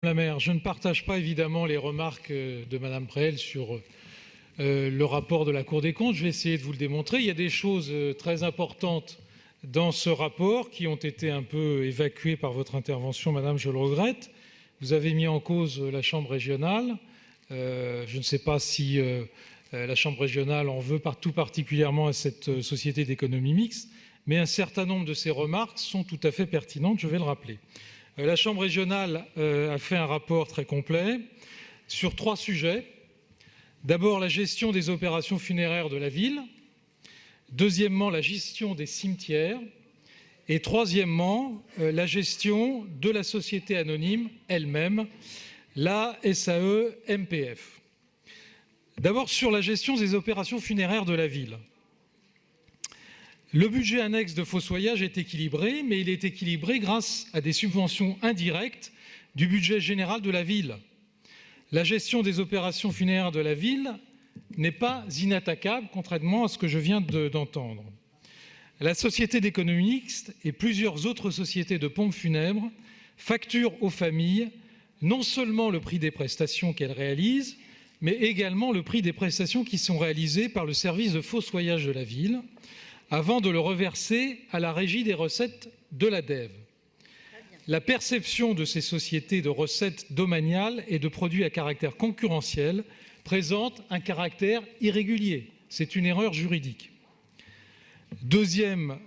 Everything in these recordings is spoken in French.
La maire, je ne partage pas évidemment les remarques de Madame Preel sur le rapport de la Cour des comptes. Je vais essayer de vous le démontrer. Il y a des choses très importantes dans ce rapport qui ont été un peu évacuées par votre intervention, Madame, je le regrette. Vous avez mis en cause la Chambre régionale. Je ne sais pas si la Chambre régionale en veut tout particulièrement à cette société d'économie mixte, mais un certain nombre de ces remarques sont tout à fait pertinentes, je vais le rappeler. La Chambre régionale a fait un rapport très complet sur 3 sujets. D'abord, la gestion des opérations funéraires de la ville. Deuxièmement, la gestion des cimetières. Et troisièmement, la gestion de la société anonyme elle-même, la SAE-MPF. D'abord, sur la gestion des opérations funéraires de la ville. Le budget annexe de Fossoyage est équilibré, mais il est équilibré grâce à des subventions indirectes du budget général de la ville. La gestion des opérations funéraires de la ville n'est pas inattaquable, contrairement à ce que je viens d'entendre. La société d'économie mixte et plusieurs autres sociétés de pompes funèbres facturent aux familles non seulement le prix des prestations qu'elles réalisent, mais également le prix des prestations qui sont réalisées par le service de fossoyage de la ville, avant de le reverser à la régie des recettes de la DEV. La perception de ces sociétés de recettes domaniales et de produits à caractère concurrentiel présente un caractère irrégulier. C'est une erreur juridique. Deuxième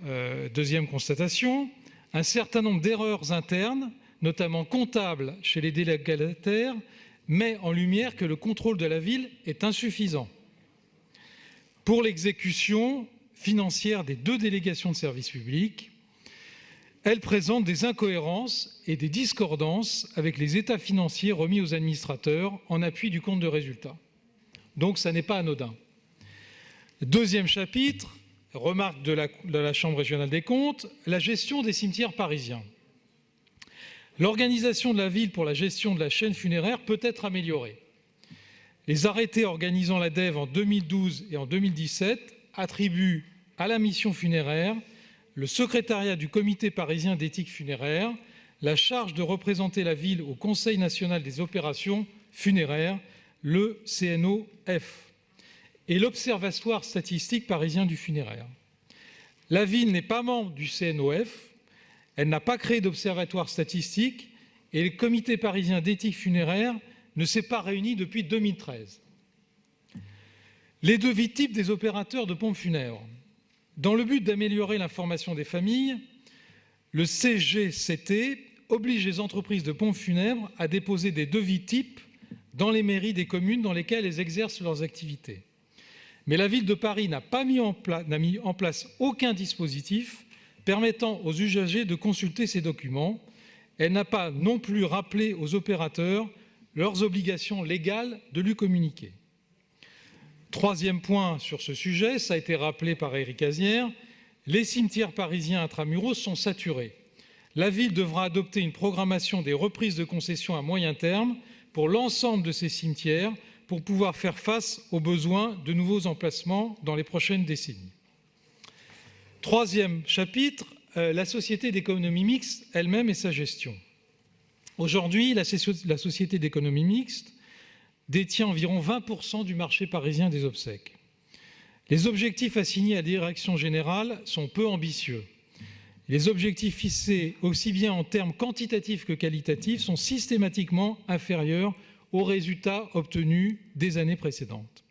constatation, un certain nombre d'erreurs internes, notamment comptables chez les délégataires, met en lumière que le contrôle de la ville est insuffisant. Pour l'exécution financière des 2 délégations de service public, elle présente des incohérences et des discordances avec les états financiers remis aux administrateurs en appui du compte de résultat. Donc, ça n'est pas anodin. Deuxième chapitre, remarque de la Chambre régionale des comptes, la gestion des cimetières parisiens. L'organisation de la ville pour la gestion de la chaîne funéraire peut être améliorée. Les arrêtés organisant la DEV en 2012 et en 2017 attribuent à la mission funéraire le secrétariat du comité parisien d'éthique funéraire, la charge de représenter la ville au Conseil national des opérations funéraires, le CNOF, et l'Observatoire statistique parisien du funéraire. La ville n'est pas membre du CNOF, elle n'a pas créé d'observatoire statistique et le comité parisien d'éthique funéraire ne s'est pas réuni depuis 2013. Les devis types des opérateurs de pompes funèbres. Dans le but d'améliorer l'information des familles, le CGCT oblige les entreprises de pompes funèbres à déposer des devis types dans les mairies des communes dans lesquelles elles exercent leurs activités. Mais la ville de Paris n'a mis en place aucun dispositif permettant aux usagers de consulter ces documents. Elle n'a pas non plus rappelé aux opérateurs leurs obligations légales de lui communiquer. Troisième point sur ce sujet, ça a été rappelé par Éric Azière, les cimetières parisiens intramuros sont saturés. La ville devra adopter une programmation des reprises de concessions à moyen terme pour l'ensemble de ces cimetières pour pouvoir faire face aux besoins de nouveaux emplacements dans les prochaines décennies. Troisième chapitre, la société d'économie mixte elle-même et sa gestion. Aujourd'hui, la société d'économie mixte détient environ 20% du marché parisien des obsèques. Les objectifs assignés à la direction générale sont peu ambitieux. Les objectifs fixés, aussi bien en termes quantitatifs que qualitatifs, sont systématiquement inférieurs aux résultats obtenus des années précédentes.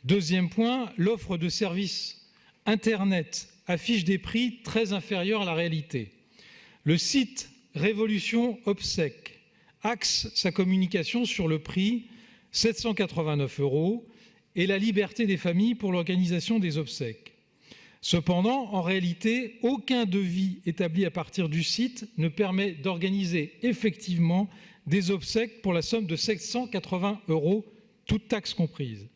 Deuxième point, l'offre de services Internet affiche des prix très inférieurs à la réalité. Le site Révolution Obsèques axe sa communication sur le prix 789 € et la liberté des familles pour l'organisation des obsèques. Cependant, en réalité, aucun devis établi à partir du site ne permet d'organiser effectivement des obsèques pour la somme de 780 €, toutes taxes comprises.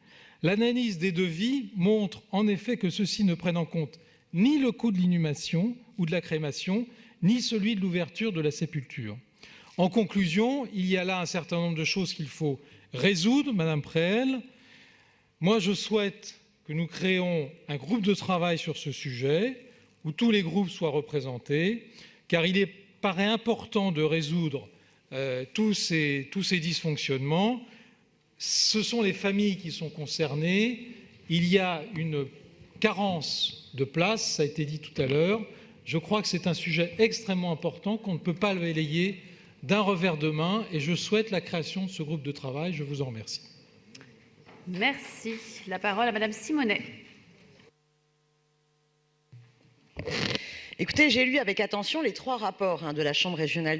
L'analyse des devis montre en effet que ceux-ci ne prennent en compte ni le coût de l'inhumation ou de la crémation, ni celui de l'ouverture de la sépulture. En conclusion, il y a là un certain nombre de choses qu'il faut résoudre, Madame Preel. Moi, je souhaite que nous créions un groupe de travail sur ce sujet, où tous les groupes soient représentés, car il paraît important de résoudre tous ces dysfonctionnements. Ce sont les familles qui sont concernées. Il y a une carence de places, ça a été dit tout à l'heure. Je crois que c'est un sujet extrêmement important qu'on ne peut pas balayer d'un revers de main et je souhaite la création de ce groupe de travail. Je vous en remercie. Merci. La parole à Madame Simonet. Écoutez, j'ai lu avec attention les 3 rapports de la Chambre régionale